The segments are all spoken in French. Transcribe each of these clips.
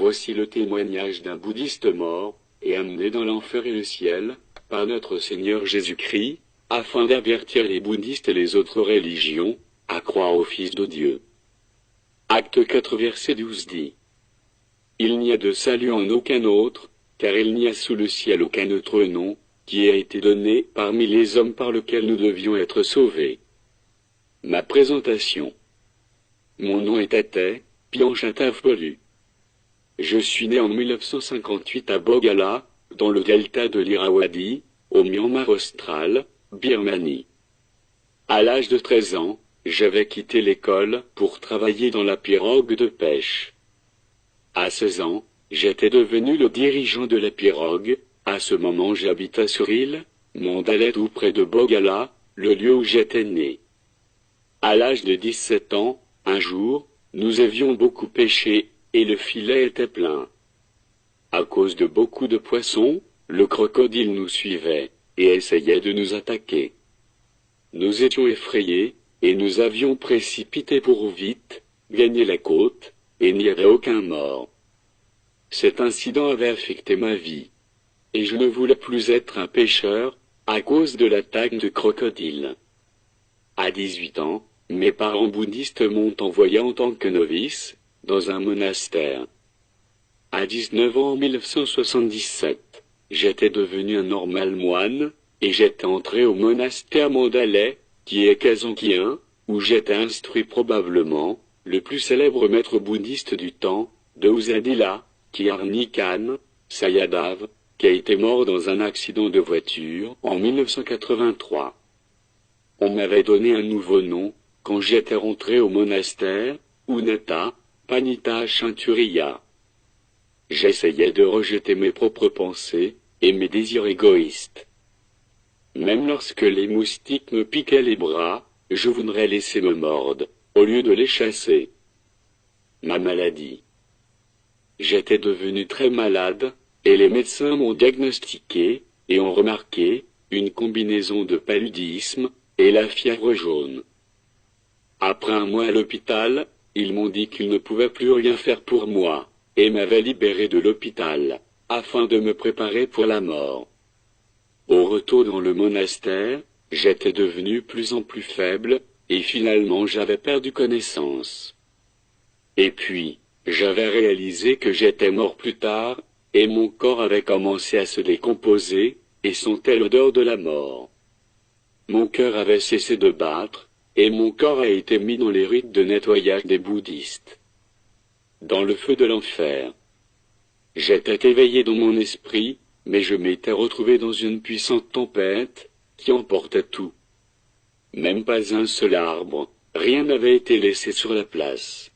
Voici le témoignage d'un bouddhiste mort, et amené dans l'enfer et le ciel, par notre Seigneur Jésus-Christ, afin d'avertir les bouddhistes et les autres religions, à croire au Fils de Dieu. Acte 4 verset 12 dit: Il n'y a de salut en aucun autre, car il n'y a sous le ciel aucun autre nom, qui ait été donné parmi les hommes par lequel nous devions être sauvés. Ma présentation. Mon nom est Athé, Pianchatav-Polu. Je suis né en 1958 à Bogala, dans le delta de l'Irrawaddy, au Myanmar austral, Birmanie. À l'âge de 13 ans, j'avais quitté l'école pour travailler dans la pirogue de pêche. À 16 ans, j'étais devenu le dirigeant de la pirogue. À ce moment j'habitais sur île, Mondalet tout près de Bogala, le lieu où j'étais né. À l'âge de 17 ans, un jour, nous avions beaucoup pêché, et le filet était plein. À cause de beaucoup de poissons, le crocodile nous suivait, et essayait de nous attaquer. Nous étions effrayés, et nous avions précipité pour vite gagner la côte, et il n'y avait aucun mort. Cet incident avait affecté ma vie. Et je ne voulais plus être un pêcheur, à cause de l'attaque de crocodile. À 18 ans, mes parents bouddhistes m'ont envoyé en tant que novice, dans un monastère. À 19 ans en 1977, j'étais devenu un normal moine, et j'étais entré au monastère Mandalay, qui est Kazankian, où j'étais instruit probablement, le plus célèbre maître bouddhiste du temps, de Usadila, Kyarnikan, Sayadaw, qui a été mort dans un accident de voiture en 1983. On m'avait donné un nouveau nom, quand j'étais rentré au monastère, Unata, Panita Chinturiya. J'essayais de rejeter mes propres pensées, et mes désirs égoïstes. Même lorsque les moustiques me piquaient les bras, je voudrais laisser me mordre, au lieu de les chasser. Ma maladie. J'étais devenu très malade, et les médecins m'ont diagnostiqué, et ont remarqué, une combinaison de paludisme, et la fièvre jaune. Après un mois à l'hôpital, ils m'ont dit qu'ils ne pouvaient plus rien faire pour moi, et m'avaient libéré de l'hôpital, afin de me préparer pour la mort. Au retour dans le monastère, j'étais devenu plus en plus faible, et finalement j'avais perdu connaissance. Et puis, j'avais réalisé que j'étais mort plus tard, et mon corps avait commencé à se décomposer, et sentait l'odeur de la mort. Mon cœur avait cessé de battre, et mon corps a été mis dans les rites de nettoyage des bouddhistes. Dans le feu de l'enfer. J'étais éveillé dans mon esprit, mais je m'étais retrouvé dans une puissante tempête, qui emportait tout. Même pas un seul arbre, rien n'avait été laissé sur la place.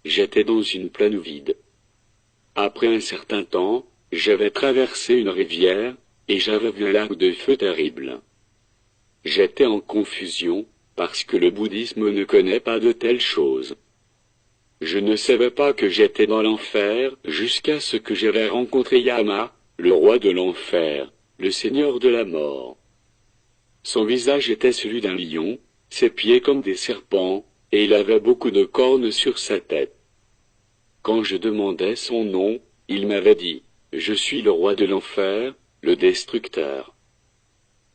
J'étais dans une plaine vide. Après un certain temps, j'avais traversé une rivière, et j'avais vu un lac de feu terrible. J'étais en confusion, parce que le bouddhisme ne connaît pas de telles choses. Je ne savais pas que j'étais dans l'enfer, jusqu'à ce que j'avais rencontré Yama, le roi de l'enfer, le seigneur de la mort. Son visage était celui d'un lion, ses pieds comme des serpents, et il avait beaucoup de cornes sur sa tête. Quand je demandais son nom, il m'avait dit: Je suis le roi de l'enfer, le destructeur.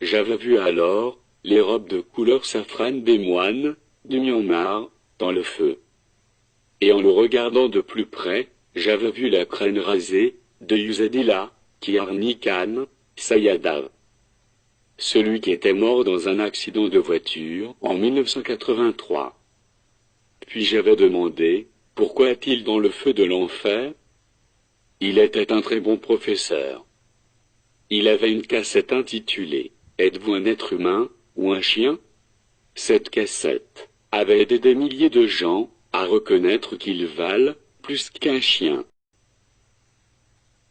J'avais vu alors les robes de couleur safrane des moines du Myanmar dans le feu. Et en le regardant de plus près, j'avais vu la crâne rasée de Usadila, Kyarnikan, Sayadaw. Celui qui était mort dans un accident de voiture en 1983. Puis j'avais demandé: Pourquoi est-il dans le feu de l'enfer? Il était un très bon professeur. Il avait une cassette intitulée « Êtes-vous un être humain, ou un chien ?» Cette cassette avait aidé des milliers de gens à reconnaître qu'ils valent plus qu'un chien.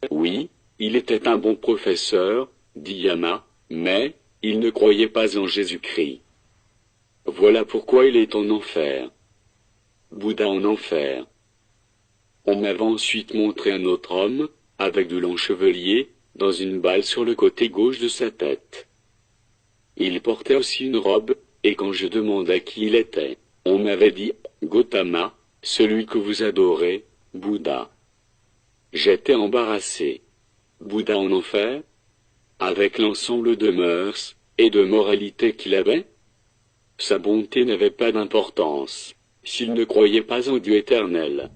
Oui, il était un bon professeur, dit Yama, mais il ne croyait pas en Jésus-Christ. Voilà pourquoi il est en enfer. Bouddha en enfer. On m'avait ensuite montré un autre homme, avec de longs cheveliers, dans une balle sur le côté gauche de sa tête. Il portait aussi une robe, et quand je demandais qui il était, on m'avait dit: Gautama, celui que vous adorez, Bouddha. j'étais embarrassé. Bouddha en enfer? Avec l'ensemble de mœurs et de moralité qu'il avait? Sa bonté n'avait pas d'importance, s'il ne croyait pas en Dieu éternel.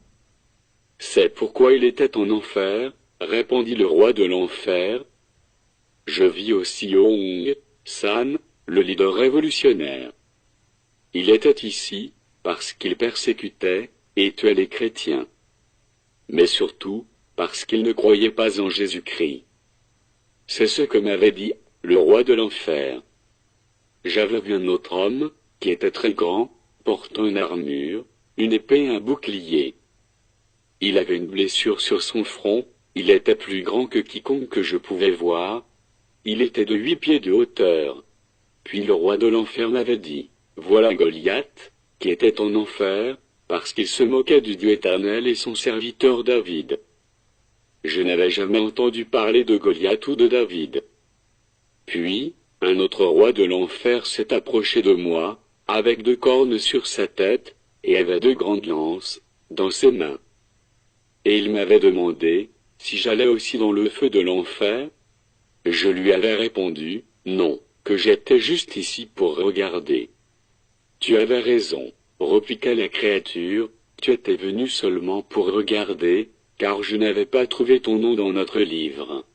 C'est pourquoi il était en enfer, répondit le roi de l'enfer. Je vis aussi Aung San, le leader révolutionnaire. Il était ici, parce qu'il persécutait et tuait les chrétiens. Mais surtout, parce qu'il ne croyait pas en Jésus-Christ. C'est ce que m'avait dit le roi de l'enfer. J'avais vu un autre homme, qui était très grand, portant une armure, une épée et un bouclier. Il avait une blessure sur son front, il était plus grand que quiconque que je pouvais voir. Il était de 8 pieds de hauteur. Puis le roi de l'enfer m'avait dit, voilà Goliath, qui était en enfer, parce qu'il se moquait du Dieu éternel et son serviteur David. Je n'avais jamais entendu parler de Goliath ou de David. Puis, un autre roi de l'enfer s'est approché de moi, avec 2 cornes sur sa tête, et avait 2 grandes lances, dans ses mains. Et il m'avait demandé, si j'allais aussi dans le feu de l'enfer. Je lui avais répondu, non, que j'étais juste ici pour regarder. Tu avais raison, répliqua la créature, tu étais venu seulement pour regarder, car je n'avais pas trouvé ton nom dans notre livre.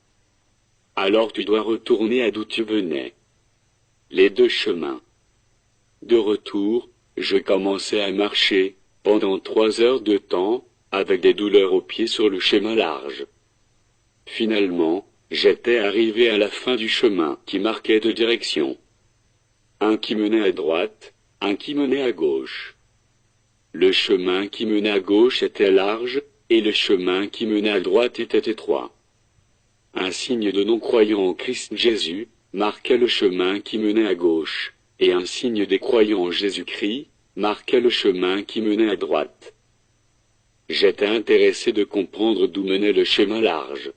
Alors tu dois retourner à d'où tu venais. Les 2 chemins. De retour, je commençai à marcher, pendant 3 heures de temps, avec des douleurs aux pieds sur le chemin large. Finalement, j'étais arrivé à la fin du chemin qui marquait 2 directions. Un qui menait à droite, un qui menait à gauche. Le chemin qui menait à gauche était large, et le chemin qui menait à droite était étroit. Un signe de non-croyant en Christ Jésus marquait le chemin qui menait à gauche, et un signe des croyants en Jésus-Christ marquait le chemin qui menait à droite. J'étais intéressé de comprendre d'où menait le chemin large.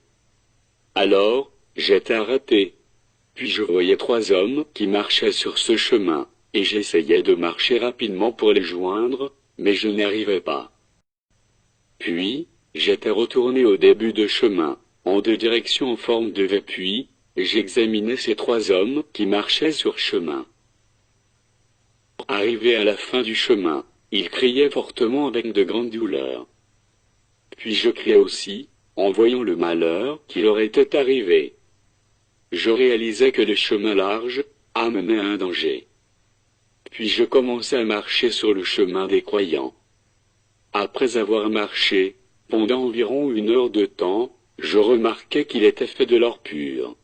Alors, j'étais arrêté. Puis je voyais 3 hommes qui marchaient sur ce chemin, et j'essayais de marcher rapidement pour les joindre, mais je n'y arrivais pas. Puis, j'étais retourné au début de chemin, en 2 directions en forme de V, puis, j'examinais ces 3 hommes qui marchaient sur chemin. Arrivé à la fin du chemin, ils criaient fortement avec de grandes douleurs. Puis je criais aussi, en voyant le malheur qui leur était arrivé. Je réalisais que le chemin large amenait à un danger. Puis je commençai à marcher sur le chemin des croyants. Après avoir marché, pendant environ 1 heure de temps, je remarquai qu'il était fait de l'or pur.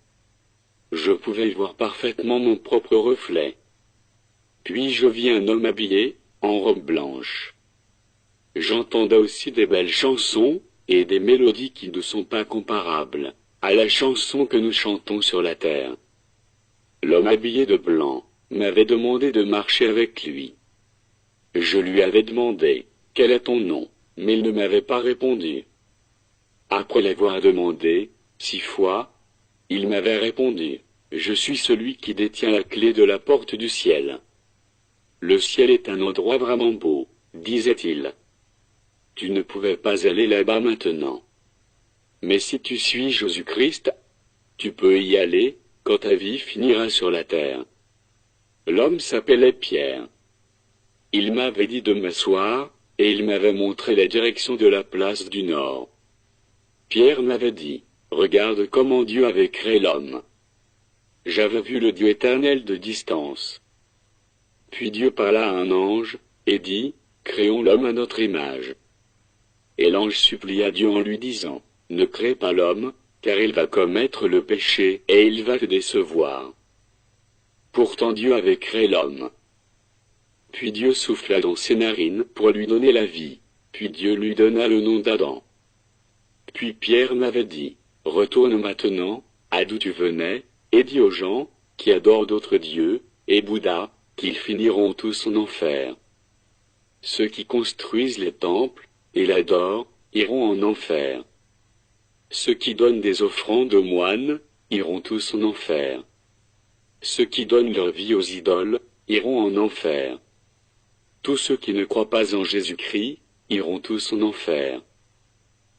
Je pouvais voir parfaitement mon propre reflet. Puis je vis un homme habillé, en robe blanche. J'entendais aussi des belles chansons, et des mélodies qui ne sont pas comparables à la chanson que nous chantons sur la terre. L'homme habillé de blanc m'avait demandé de marcher avec lui. Je lui avais demandé, « Quel est ton nom ?» mais il ne m'avait pas répondu. Après l'avoir demandé 6 fois, il m'avait répondu, « Je suis celui qui détient la clé de la porte du ciel. » Le ciel est un endroit vraiment beau, disait-il. Tu ne pouvais pas aller là-bas maintenant. Mais si tu suis Jésus-Christ, tu peux y aller, quand ta vie finira sur la terre. L'homme s'appelait Pierre. Il m'avait dit de m'asseoir, et il m'avait montré la direction de la place du Nord. Pierre m'avait dit, regarde comment Dieu avait créé l'homme. J'avais vu le Dieu éternel de distance. Puis Dieu parla à un ange, et dit, créons l'homme à notre image. Et l'ange supplia Dieu en lui disant, ne crée pas l'homme, car il va commettre le péché et il va te décevoir. Pourtant Dieu avait créé l'homme. Puis Dieu souffla dans ses narines pour lui donner la vie, puis Dieu lui donna le nom d'Adam. Puis Pierre m'avait dit, retourne maintenant, à d'où tu venais, et dis aux gens, qui adorent d'autres dieux, et Bouddha, qu'ils finiront tous en enfer. Ceux qui construisent les temples, et l'adorent, iront en enfer. Ceux qui donnent des offrandes aux moines, iront tous en enfer. Ceux qui donnent leur vie aux idoles, iront en enfer. Tous ceux qui ne croient pas en Jésus-Christ, iront tous en enfer.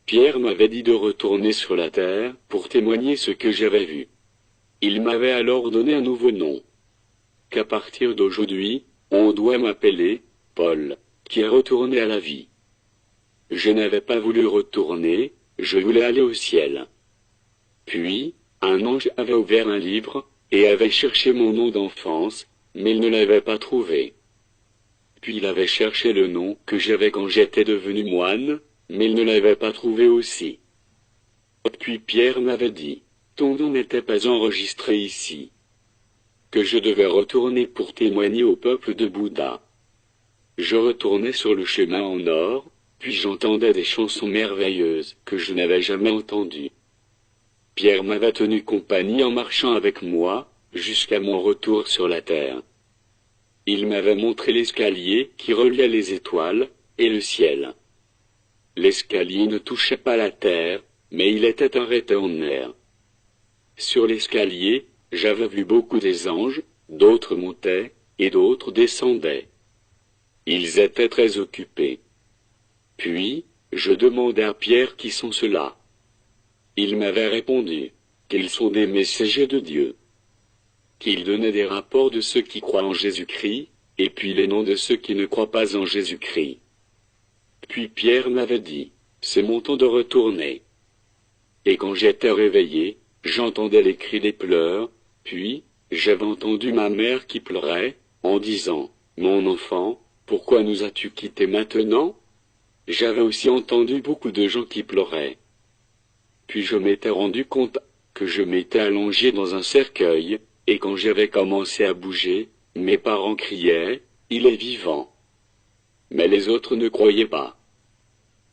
Pierre m'avait dit de retourner sur la terre pour témoigner ce que j'avais vu. Il m'avait alors donné un nouveau nom. Qu'à partir d'aujourd'hui, on doit m'appeler Paul, qui est retourné à la vie. Je n'avais pas voulu retourner, je voulais aller au ciel. Puis, un ange avait ouvert un livre, et avait cherché mon nom d'enfance, mais il ne l'avait pas trouvé. Puis il avait cherché le nom que j'avais quand j'étais devenu moine, mais il ne l'avait pas trouvé aussi. Puis Pierre m'avait dit, ton nom n'était pas enregistré ici. Que je devais retourner pour témoigner au peuple de Bouddha. Je retournais sur le chemin en or, puis j'entendais des chansons merveilleuses que je n'avais jamais entendues. Pierre m'avait tenu compagnie en marchant avec moi, jusqu'à mon retour sur la terre. Il m'avait montré l'escalier qui reliait les étoiles et le ciel. L'escalier ne touchait pas la terre, mais il était arrêté en air. Sur l'escalier, j'avais vu beaucoup des anges, d'autres montaient, et d'autres descendaient. Ils étaient très occupés. Puis, je demandai à Pierre qui sont ceux-là. Il m'avait répondu, qu'ils sont des messagers de Dieu. Qu'ils donnaient des rapports de ceux qui croient en Jésus-Christ, et puis les noms de ceux qui ne croient pas en Jésus-Christ. Puis Pierre m'avait dit, c'est mon temps de retourner. Et quand j'étais réveillé, j'entendais les cris des pleurs, puis, j'avais entendu ma mère qui pleurait, en disant, mon enfant, pourquoi nous as-tu quittés maintenant? J'avais aussi entendu beaucoup de gens qui pleuraient. Puis je m'étais rendu compte que je m'étais allongé dans un cercueil, et quand j'avais commencé à bouger, mes parents criaient, il est vivant. Mais les autres ne croyaient pas.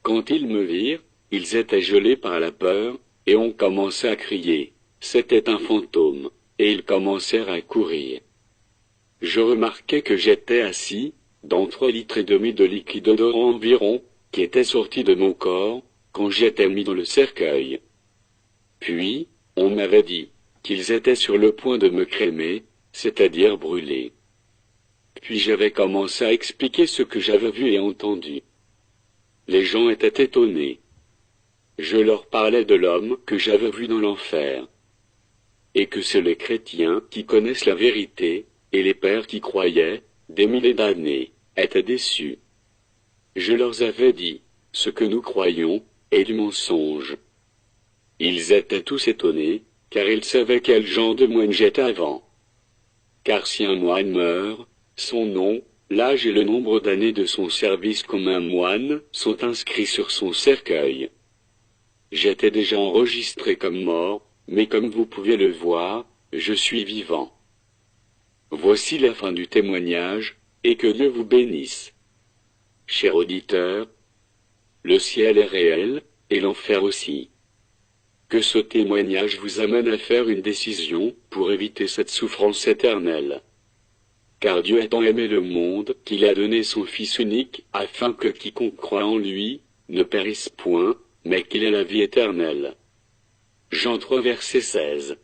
Quand ils me virent, ils étaient gelés par la peur, et ont commencé à crier, c'était un fantôme, et ils commencèrent à courir. Je remarquai que j'étais assis, dans 3,5 litres de liquide odorant environ, qui était sorti de mon corps, quand j'étais mis dans le cercueil. Puis, on m'avait dit, qu'ils étaient sur le point de me crémer, c'est-à-dire brûler. Puis j'avais commencé à expliquer ce que j'avais vu et entendu. Les gens étaient étonnés. Je leur parlais de l'homme que j'avais vu dans l'enfer. Et que c'est les chrétiens qui connaissent la vérité, et les pères qui croyaient, des milliers d'années, étaient déçus. Je leur avais dit, ce que nous croyons est du mensonge. Ils étaient tous étonnés, car ils savaient quel genre de moine j'étais avant. Car si un moine meurt, son nom, l'âge et le nombre d'années de son service comme un moine sont inscrits sur son cercueil. J'étais déjà enregistré comme mort, mais comme vous pouvez le voir, je suis vivant. Voici la fin du témoignage, et que Dieu vous bénisse. Cher auditeur, le ciel est réel, et l'enfer aussi. Que ce témoignage vous amène à faire une décision pour éviter cette souffrance éternelle. Car Dieu a tant aimé le monde qu'il a donné son Fils unique, afin que quiconque croit en lui ne périsse point, mais qu'il ait la vie éternelle. Jean 3 verset 16.